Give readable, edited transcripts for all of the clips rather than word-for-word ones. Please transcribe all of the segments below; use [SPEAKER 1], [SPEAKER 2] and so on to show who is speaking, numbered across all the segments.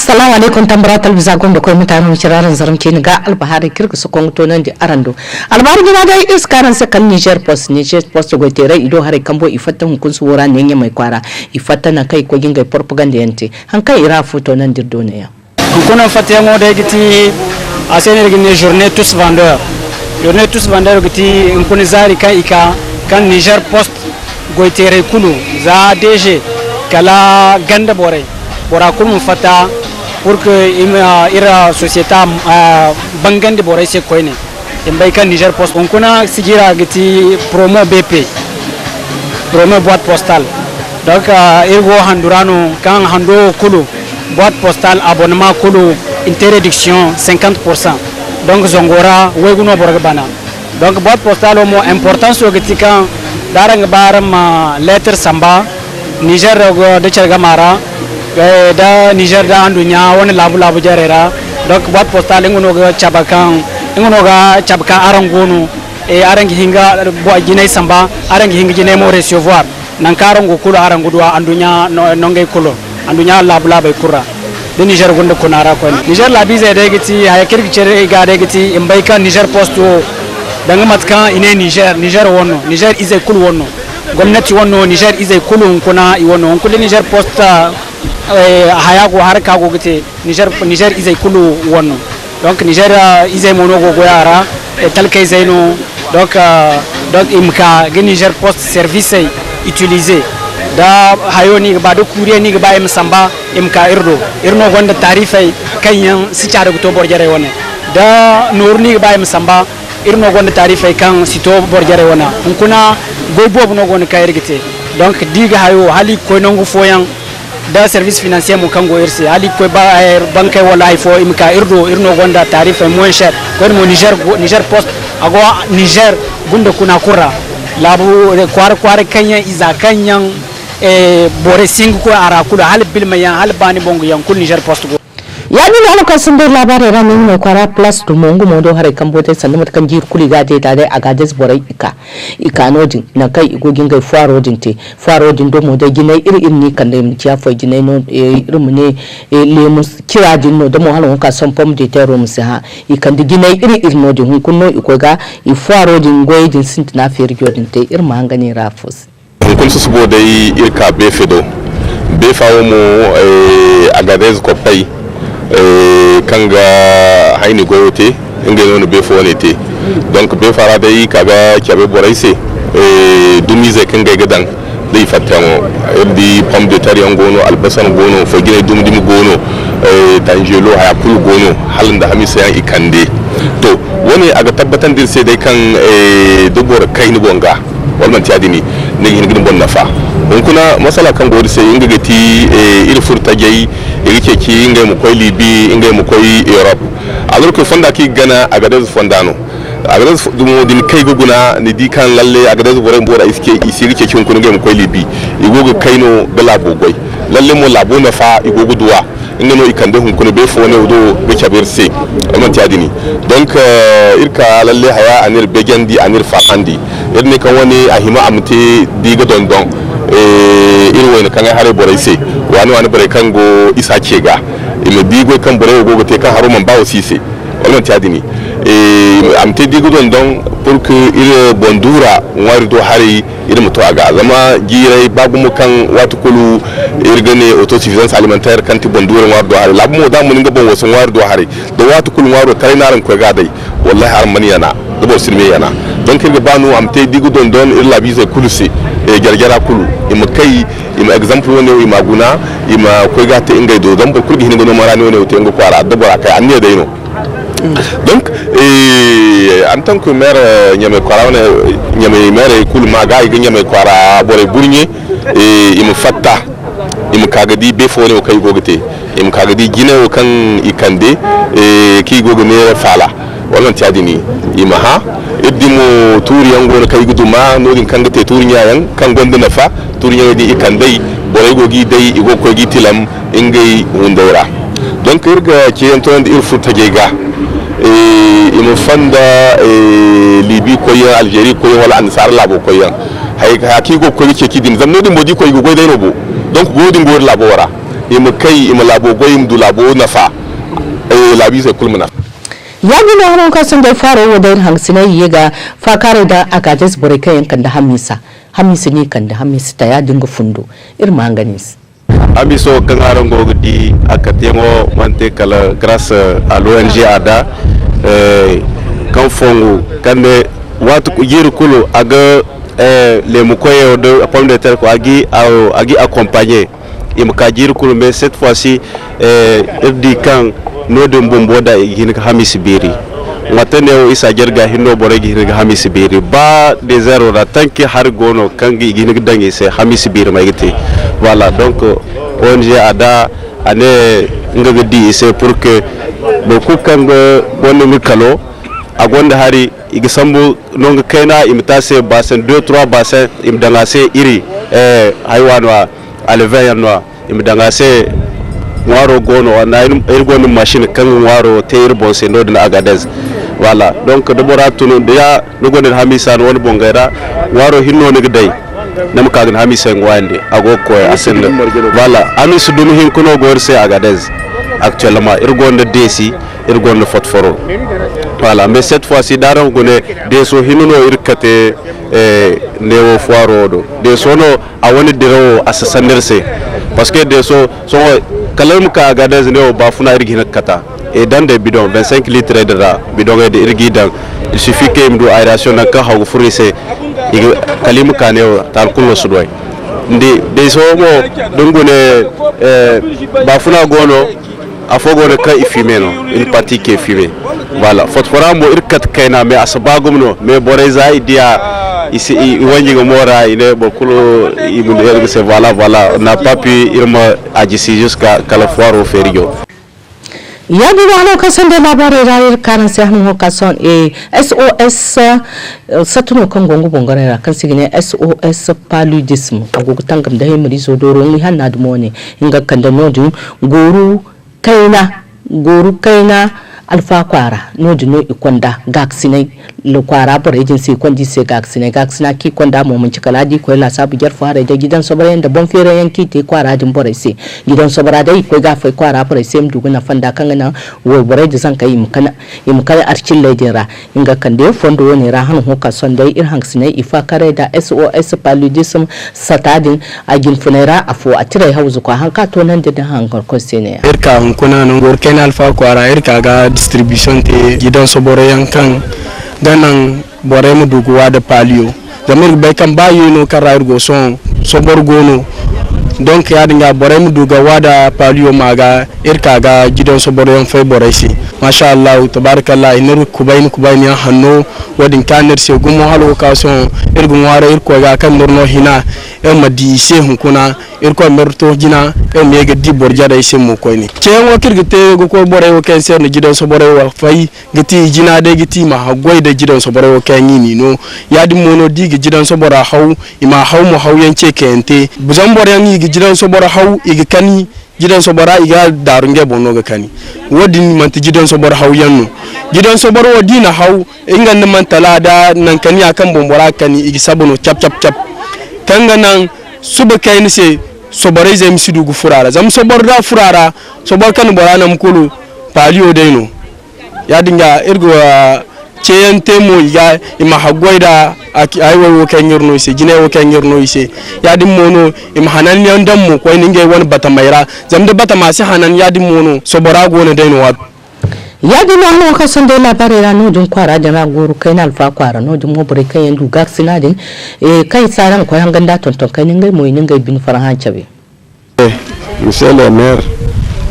[SPEAKER 1] Assalamu alaikum tambaratal bisa gondo koy mutanen kiraran zaramke ni ga albahari kirku su konto nan di arando albahari gina ga iskaran se kan Niger Post go tere ido hare kambo ifatta hunkun su wora ne mai kwara ifatta na kai ko ginga propaganda yante han kai ira foto nan dirdo ne ya
[SPEAKER 2] kuna fatia mo da giti asene gine journée tous vendeurs giti kun zari kai ika kan Niger Post go tere kulu za DG kala ganda bora kun fata pour que ira société bangande bora se koyne bai kan Niger Post on kuna sigira giti promo BP promo boîte postale donc irgo handurano kan hando kulu boîte postale abonnement kulu interdiction 50%. Donc zongora weguno borga bana donc boîte postale mo importance o giti kan darang baram lettre samba Niger go de cerga mara da Niger da andunya woni labu jarera donc boîte postale ngono ga chabakan arangono e arangi hinga bo jinay samba arangi hinga jinay mo recevoir nan karango kulo arango do andunya nongay kulo andunya labu kura de Niger gonda kunara ko Niger labi zai da giti haya kirki cere ga da giti in bai kan Niger Post danga matka ine Niger wonno Niger izai kul wonno gwamnati wonno Niger izai kulun kuna i wonno kullu Niger Post haya go har ka go gite Niger izai kulu wonno donc Niger izai mono go yara talkay zaino donc imka ge Niger Post service utilisé da hayoni ba da kuriya ni ba im samba imka irno gonda tarifai kanyan si cara to borjare wona da norni ba im samba irno gonda tarifai kan sito borjare wona kuna goybob no gonda kayirgite donc diga hayo hali ko nongo foyan da service financier mo kango irse hali ko ba bankai wala fo imka irno gonda tarifai moins cher ko mo Niger Post ago Niger gunda kuna kura labu kwar kanya iza kanyan bore singu ko ara kula hal bilmayan hal bani bongo yan kun Niger Post go
[SPEAKER 1] ya ni na kan sun bai labarai ran ne kwara plus to mongo modo hare kan bote sannan mata kan jir kuli gade da dai aga des borai ika nodin na kai igogin gai farodin do modo ginai iri ni kan da mutiya fa ginai no irin mu ne lemus kira din no da mo halon ka son pom de tero musa ha ikan da ginai iri no din hun kunno ikoga i farodin goidin sint na fer jodin te irin ma hangane rafus
[SPEAKER 3] kun su bo dai irka befedo befawo mo agadez ko pai kanga haini goyote inga yono befo ne te donc befara dai kaga kyabe boraise dumize kanga gadan dai fatamo di pomme de terre ngono albasan gono fo gine dumdimi gono tangelo haya kul gono halanda hamisa yan ikande to woni aga tabbatan dir sai dai kan dubor kaini bonga walman tiadini ne hin bon nafa don kuna masala kan gori sai inga gati il furta jai yake ki inga mu koy libi inga mu koy Europe alors que fonda ki gana agadez fondano agadez dumo din kai guguna ni di kan lalle agadez boren bora iske isiri ke kin kun inga mu koy libi igogo kaino bala gogoy lalle mo labo nafa igogo duwa inga no ikande hun kun be fo ne do be chabirse walman tiadini donc irka lalle haya anir begendi anir fahandi irne kan wani ahima amte diga dondon irwai kan hare boraise wani bare kan go isa kega ime digo kan bore go te kan haruman bawo sise wannan tiadini amte digo dondon pour que il bondura wari do hare irin muto aga zama girai babu mu kan watu kulu irgane autosuffisance alimentaire kan ti bondura war do hare labu mo da mun ga bon wasan war do hare do watu kulu waro kai naran ko ga dai wallahi armani yana do sirme yana donc irga banu amte digo dondon irla bize kulusi gargara kulu ima kai ima example woni ima guna ima ko gata ingay do don kurgi hin gono marani woni to ngo kwara dabara kai anne dayno donc en tant que maire nyame kwara woni nyame maire kulu ma ga yi nyame kwara bore burnye ima fatta ima kagadi be fo woni kai gogete ima kagadi gine kan ikande ki gogone fala wannan tiadini ima ha iddimo turi yango kai guduma nodin kanga te turi nyayan kan gonda nafa turi nyadi ikandai boray gogi dai igo ko gi tilam ingay wundora donc irga ke yanton ir futa gega imo fanda libi ko ya algerie ko wala ansar labo ko ya hay ki go ko ke kidim zamno di modi ko go dai robo donc godin go labora im kai im labo goyim du labo nafa labi sai kulmuna
[SPEAKER 1] ya gina hannun kasan da fara wa da hangsina ga fakare da agajes bore kayan kan da hamisa ne kan da hamisa ta ya dinga fundo irma hanganis
[SPEAKER 3] amiso kan aran gogdi akatengo mante kala grâce à l'ONG ADA kan fongo kan watu yiri kulu aga le mukoye de pomme de terre ko agi accompagner im ka yiri kulu mais cette fois-ci irdi kan no de bomboda hin ka hamisi biri watane o isa jerga hinno boregi hin ka hamisi biri ba des zéro da tanki har gono kangi hin ka dangi se hamisi biri magiti voilà donc ONG ADA ane ngagadi c'est pour que beaucoup kan bonne mikalo agonda hari igisambu nonga kaina imitase basen 2-3 basen imdangase iri haywanwa alveyanwa imdangase waro gono na irgono machine kan waro teir bonse no na Agadez voilà donc de boratunu ya nugonde hamisa won bongera waro hinno ne gdai nam kagan hamisa ngwande ago ko asen voilà amisu dum hin kuno gorse Agadez actuellement irgonde desi irgonde fotforo voilà mais cette fois-ci daran gone deso hinuno irkate newo foirodo deso no awoni diro asasanderse parce que deso so kalam ka Agadez newo bafuna irgina kata et dans des bidons 25 litres de bidon de irgidan il suffit que mdo aération na ka hawo furise kalim ka newo tan kullo sudway ndi deso mo dongone bafuna gono afogo ne ka ifimeno une partie qui est fumée voilà fotfora mo irkat kaina me asbagum no me boreza idia ici wonji mora ine bokulo ibnu c'est voilà on n'a pas pu irma agisi jusqu'à Calafoiro Ferio
[SPEAKER 1] ya di wano kasan da labarai rayar karan sai hannun kasan SOS satuno kan gongo bongare kan sigine SOS paludism agogo tangam da hemuri so doro ni hanna dumo ne inga kan da nodin goru kaina alfa kwara nodi no ikonda gaksinai lo kwara bore jinsi kondi se gaksina ki konda mo mun cikala di ko la sabu jar fara da gidan sobara da bon fere yanki te kwara din bore se gidan sobara dai ko ga fa kwara bore se mu duguna fanda kan na wo bore da san kai im kai arcin laidira inga kan da fondo woni ra han hoka son dai ir hangsinai ifa kare da SOS paludism satadin agin funera afo atire hauzu ko hanka to nan da hankar ko se ne
[SPEAKER 2] irka kuna non gor ken alfa kwara irka ga distribution te gidan soboro yankan ganan bore mu duguwa da palio zamir bai kan bayu no karar go son sobor gono donc ya dinga bore mu dugawa da palio maga irka ga gidan soboro yan fai bore shi masha Allah tabarakallah inir kubaini ya hanno wadin kanar se gumo halo ka son irgun ware irko ga kan nurno hina e madi shehun kuna irko merto jina e mega di borja da ise mu koyni cen wakir gite go ko bore wo ken ser ni gidan soboro wa fai giti jina de giti ma hagoi da gidan soboro wo ken yini no ya di mono di gidan soboro haw ima haw mo haw yance kente buzan bore ni gidan soboro haw igi kani gidan sobora iga darunge bono ga kani wodin manti gidan sobor haw yanno gidan sobor wodina haw ingan man talada nan kani akan bombora kani igi sabono chap tanga nan suba kayni se sobore zai misidu gu furara zam sobor da furara sobor kan borana mkulu palio deno ya dinga irgo ceyante mo ya ima hagoida aiwo kenyurno ise jine wo kenyurno ise ya dim mono ima hanan yandam mo ko ninge won batamaira zamde batama si hanan ya dim mono sobora gona deno wa
[SPEAKER 1] ya di no ka son de la barera no dun kwara da na guru kai na alfa kwara no dun mo bure kai yandu gaksina din kai saran ko hanganda tonton kai ninge mo ninge bin farahan chabe
[SPEAKER 4] monsieur le maire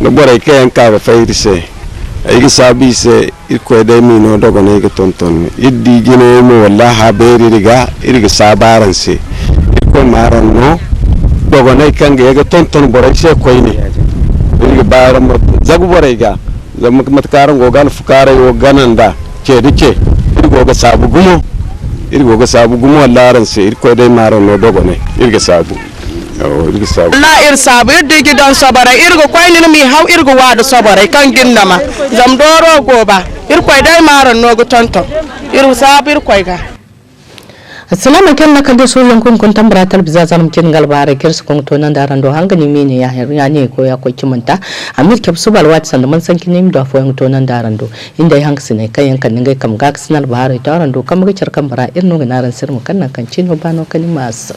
[SPEAKER 4] no bore kai en ka fa irse ay sabi se ko de mi no dogo ne ga tonton iddi gine mo wallahi beri riga irga sabaran se ko maran no dogo ne kan ga tonton bore se ko ni irga baran zagu bore ga zam matkaran go gal fukara yo gananda ce dike irgo ga sabu gumo wallahi se ko de maran no dogo ne irga sabu
[SPEAKER 5] la ir sabu digi don sobara irgo koyni mi haw irgo wada sobara kan ginnama zam doro goba ir koy dai maran no go tonto ir sabu ir koy ga
[SPEAKER 1] assalamu alaikum naka so yankun kun tambara talbiza zanum kin galbare kirsu kun to nan da rando hangani mene ya ne ko ya ko kimanta amir kebsu balwat sanda man san kinim da fo to nan da rando inda ya hangsi ne kai yankan ngai kam ga sinal bahare to rando kam ga cirkan bara irno ga naran sirmu kan nan kan cino bano kalimas